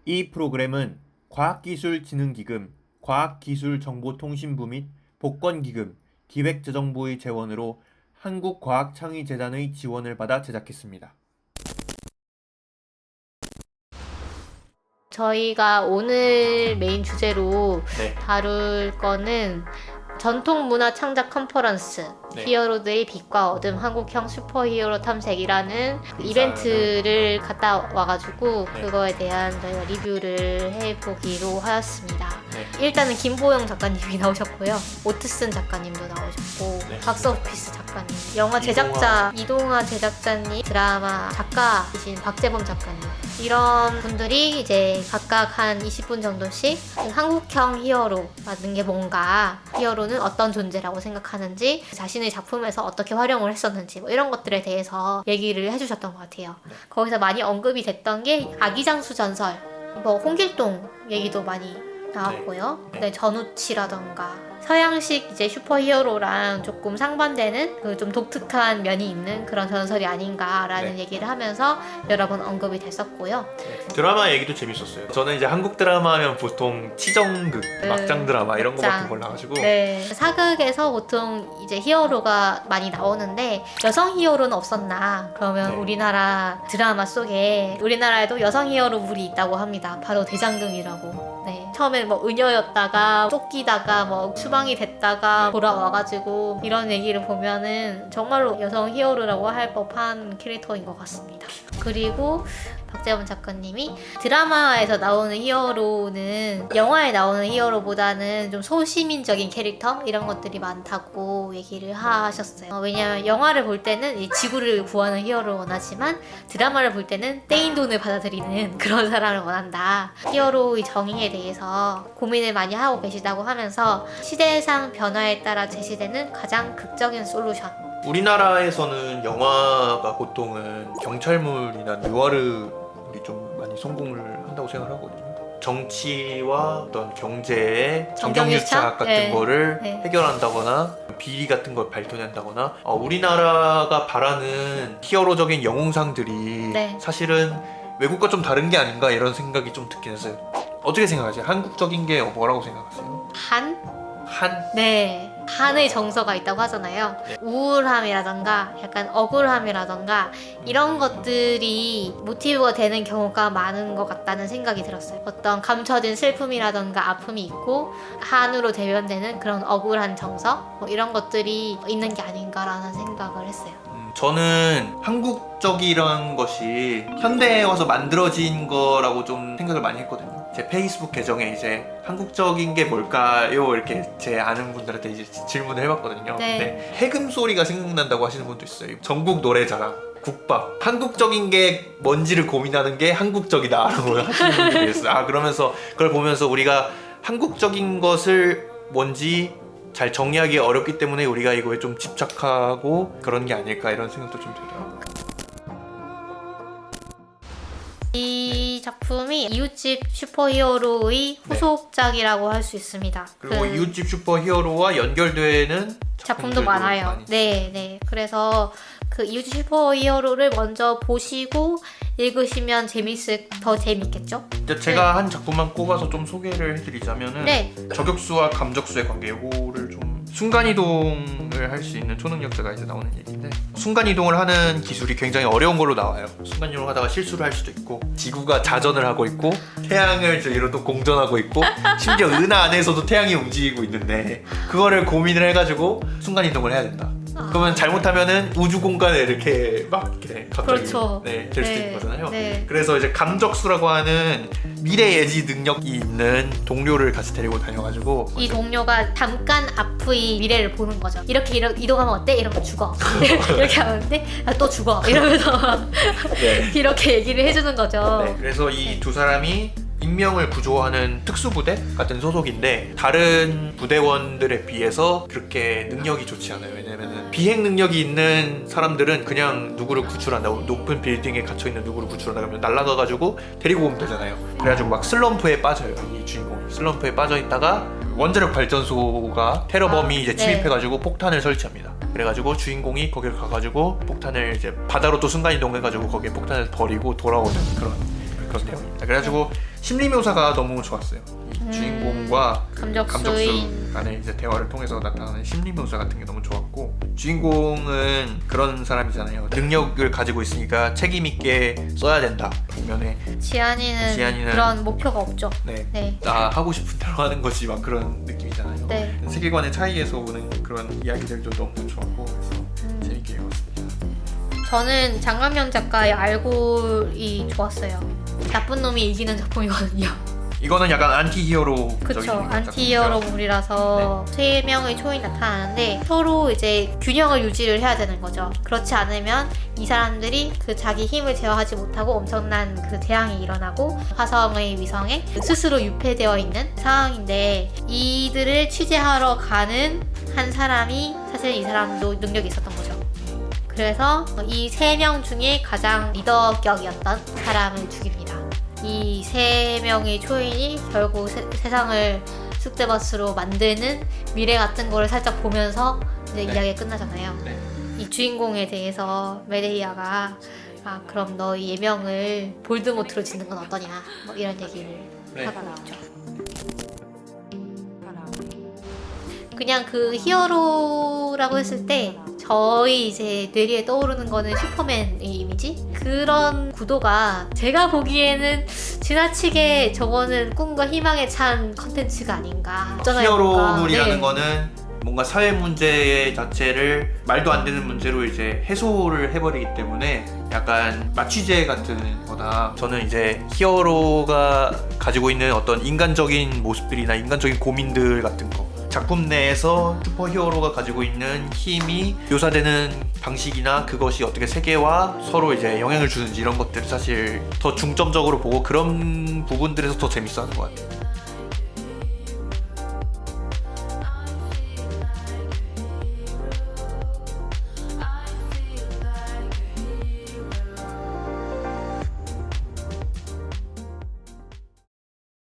이 프로그램은 과학기술진흥기금, 과학기술정보통신부 및 복권기금, 기획재정부의 재원으로 한국과학창의재단의 지원을 받아 제작했습니다. 저희가 오늘 메인 주제로 네. 다룰 거는 전통문화 창작 컨퍼런스 네. 히어로드의 빛과 어둠 한국형 슈퍼히어로 탐색이라는 이벤트를 갔다 와가지고 네. 그거에 대한 저희가 리뷰를 해보기로 하였습니다. 네. 일단은 김보영 작가님이 나오셨고요. 오트슨 작가님도 나오셨고 네. 박스오피스 작가님, 영화 제작자 이동화 제작자님, 드라마 작가이신 박재범 작가님, 이런 분들이 이제 각각 한 20분 정도씩 한국형 히어로라는 게 뭔가, 히어로는 어떤 존재라고 생각하는지, 자신의 작품에서 어떻게 활용을 했었는지 뭐 이런 것들에 대해서 얘기를 해주셨던 것 같아요. 거기서 많이 언급이 됐던 게 아기장수 전설, 뭐 홍길동 얘기도 많이 나왔고요. 네. 네, 전우치라던가 서양식 이제 슈퍼히어로랑 조금 상반되는 그 좀 독특한 면이 있는 그런 전설이 아닌가라는 네. 얘기를 하면서 여러 번 언급이 됐었고요. 드라마 얘기도 재밌었어요. 저는 이제 한국 드라마 하면 보통 치정극, 막장 드라마 이런 막장. 거밖에 몰라가지고 네, 사극에서 보통 이제 히어로가 많이 나오는데 여성 히어로는 없었나? 그러면 네. 우리나라 드라마 속에 우리나라에도 여성 히어로물이 있다고 합니다. 바로 대장금이라고. 네, 처음엔 뭐 은여였다가 쫓기다가 뭐 추방이 됐다가 돌아와가지고 이런 얘기를 보면은 정말로 여성 히어로라고 할 법한 캐릭터인 것 같습니다. 그리고 박재범 작가님이 드라마에서 나오는 히어로는 영화에 나오는 히어로보다는 좀 소시민적인 캐릭터 이런 것들이 많다고 얘기를 하셨어요. 왜냐면 영화를 볼 때는 이 지구를 구하는 히어로를 원하지만 드라마를 볼 때는 떼인 돈을 받아들이는 그런 사람을 원한다. 히어로의 정의에 대해서 고민을 많이 하고 계시다고 하면서 시대상 변화에 따라 제시되는 가장 극적인 솔루션. 우리나라에서는 영화가 보통은 경찰물이나 느와르물이 좀 많이 성공을 한다고 생각을 하거든요. 정치와 어떤 경제의 정경유착 같은 네. 거를 네. 해결한다거나 비리 같은 걸 밝혀낸다거나 우리나라가 바라는 히어로적인 영웅상들이 네. 사실은 외국과 좀 다른 게 아닌가 이런 생각이 좀 듣긴 했어요. 어떻게 생각하세요? 한국적인 게 뭐라고 생각하세요? 한? 한? 네. 한의 정서가 있다고 하잖아요. 네. 우울함이라던가 약간 억울함이라던가 이런 것들이 모티브가 되는 경우가 많은 것 같다는 생각이 들었어요. 어떤 감춰진 슬픔이라던가 아픔이 있고 한으로 대변되는 그런 억울한 정서 뭐 이런 것들이 있는 게 아닌가라는 생각을 했어요. 저는 한국적이라는 것이 현대에 와서 만들어진 거라고 좀 생각을 많이 했거든요. 제 페이스북 계정에 이제 한국적인 게 뭘까요? 이렇게 제 아는 분들한테 이제 질문을 해봤거든요. 네. 근데 해금 소리가 생각난다고 하시는 분도 있어요. 전국 노래자랑, 국밥. 한국적인 게 뭔지를 고민하는 게 한국적이다라고 하시는 분들이 있어요. 그러면서 그걸 보면서 우리가 한국적인 것을 뭔지 잘 정리하기 어렵기 때문에 우리가 이거에 좀 집착하고 그런 게 아닐까 이런 생각도 좀 들어요. 이 작품이 이웃집 슈퍼히어로의 후속작이라고 할 수 있습니다. 그리고 이웃집 슈퍼히어로와 연결되는 작품도 많아요. 많이 네, 네. 그래서 그 이웃집 슈퍼히어로를 먼저 보시고 읽으시면 더 재밌겠죠? 이제 제가 한 작품만 꼽아서 좀 소개를 해드리자면은 네. 저격수와 감적수의 관계, 요거를 좀 순간이동을 할 수 있는 초능력자가 이제 나오는 얘기인데, 순간이동을 하는 기술이 굉장히 어려운 걸로 나와요. 순간이동을 하다가 실수를 할 수도 있고, 지구가 자전을 하고 있고 태양을 저기로 또 공전하고 있고 심지어 은하 안에서도 태양이 움직이고 있는데 그거를 고민을 해가지고 순간이동을 해야 된다. 그러면 잘못하면은 우주 공간에 이렇게 막 이렇게 갑자기 그렇죠. 될 수도 있는 거잖아요. 네. 그래서 이제 감적수라고 하는 미래 예지 능력이 있는 동료를 같이 데리고 다녀가지고 이 동료가 잠깐 앞의 미래를 보는 거죠. 이렇게 이동하면 어때? 이러면 죽어. 이렇게 하는데 또 죽어. 이러면서 네. 이렇게 얘기를 해주는 거죠. 네, 그래서 이 두 사람이 인명을 구조하는 특수부대 같은 소속인데 다른 부대원들에 비해서 그렇게 능력이 좋지 않아요. 왜냐면은 비행 능력이 있는 사람들은 그냥 누구를 구출한다고, 높은 빌딩에 갇혀있는 누구를 구출한다 그러면 날아가가지고 데리고 오면 되잖아요. 그래가지고 막 슬럼프에 빠져요. 이 주인공이 슬럼프에 빠져있다가 원자력 발전소가 테러범이 이제 침입해가지고 폭탄을 설치합니다. 그래가지고 주인공이 거기를 가가지고 폭탄을 이제 바다로 또 순간이동해가지고 거기에 폭탄을 버리고 돌아오는 그런 내용입니다. 그래가지고 심리 묘사가 너무 좋았어요. 이 주인공과 감적수의 감적수 간의 이제 대화를 통해서 나타나는 심리 묘사 같은 게 너무 좋았고, 주인공은 그런 사람이잖아요. 능력을 가지고 있으니까 책임 있게 써야 된다. 반면에 지안이는 그런 목표가 없죠. 네, 네. 나 하고 싶은 대로 하는 거지 막 그런 느낌이잖아요. 네. 세계관의 차이에서 오는 그런 이야기들도 너무 좋았고 그래서 재밌게 읽었습니다. 저는 장강명 작가의 알골이 좋았어요. 나쁜 놈이 이기는 작품이거든요. 이거는 약간 안티히어로 그쵸, 안티히어로물이라서 세 명의 초인이 나타나는데 서로 이제 균형을 유지를 해야 되는 거죠. 그렇지 않으면 이 사람들이 그 자기 힘을 제어하지 못하고 엄청난 그 재앙이 일어나고 화성의 위성에 스스로 유폐되어 있는 상황인데, 이들을 취재하러 가는 한 사람이 사실 이 사람도 능력이 있었던 거죠. 그래서 이 세 명 중에 가장 리더격이었던 사람을 죽입니다. 이 세 명의 초인이 결국 세상을 쑥대밭으로 만드는 미래 같은 거를 살짝 보면서 이제 네. 이야기가 끝나잖아요. 네. 이 주인공에 대해서 메데이아가 그럼 너의 예명을 볼드모트로 짓는 건 어떠냐, 뭐 이런 얘기를 네. 하고 있죠. 그냥 그 히어로라고 했을 때 저희 이제 뇌리에 떠오르는 거는 슈퍼맨의 이미지? 그런 구도가 제가 보기에는 지나치게 저거는 꿈과 희망에 찬 컨텐츠가 아닌가. 히어로물이라는 네. 거는 뭔가 사회 문제 자체를 말도 안 되는 문제로 이제 해소를 해버리기 때문에 약간 마취제 같은 거다. 저는 이제 히어로가 가지고 있는 어떤 인간적인 모습들이나 인간적인 고민들 같은 거, 작품 내에서 슈퍼히어로가 가지고 있는 힘이 묘사되는 방식이나 그것이 어떻게 세계와 서로 이제 영향을 주는지 이런 것들을 사실 더 중점적으로 보고 그런 부분들에서 더 재밌어 하는 것 같아요.